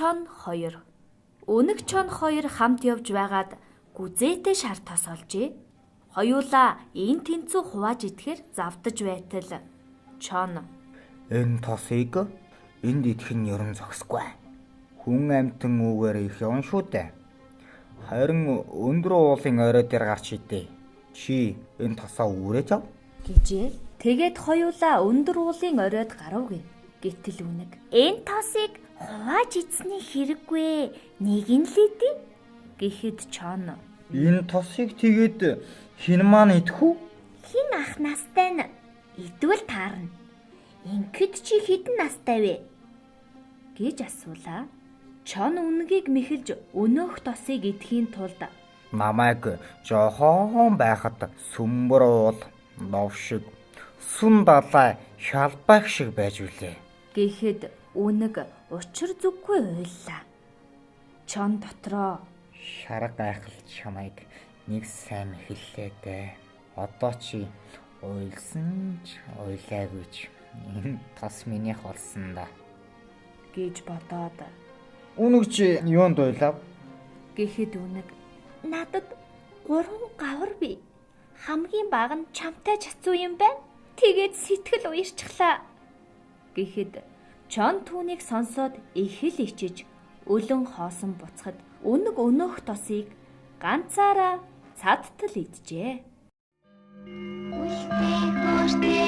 чон хоёр. Үнэг чон хоёр хамт явж байгаад гүзээтэй шар тос олжээ. Хоёулаа ин тэнцүү хувааж идэхээр завдаж байтал чон Энэ тосыг энд идэх нь ерөн зохисгүй. Хүн амтан үгээр их явна шүү дээ. Харин өндөр уулын орой дээр гарч идэ. Чи энэ тосоо үүрэж ав гэжээ. Тэгээд хоёулаа өндөр уулын оройд гарав. Гэтэл үнэг энэ тосыг хувааж идсний хэрэггүй. Нэг нь л идэ гэхэд чон энэ тосыг тэгээд хин маань идэх үү? хин ах настай нь идвэл таарна. Ингээд чи хэдэн настай вэ? Гэж асуулаа. Чон үнгийг мэхэлж өнөөх тосыг идэхийн тулд Намайг жохон байхад сүмбэр уул, нов шиг, сүн далай, шалбайх шиг байж үлээ. гэхэд үнэг учир зүггүй уйллаа. Чон дотроо Шарга гайхал чамайг нэг сайн хэллээ дээ. Одоо чи уйлсан ч уйлаагүй ч энэ тос минийх болсон да. гэж бодоод Үнэг чи юунд уйлав? гэхэд үнэг надад 3 гавар бий. Хамгийн бага нь чамтай чацуу юм байна. Тэгээд сэтгэл уярчглаа. Гэхэд чон түүнийг сонсоод их л ичиж өлөн хоосон буцахад үнэг өнөөх тосыг ганцаараа цадтал иджээ. Үлдээ хөөртэй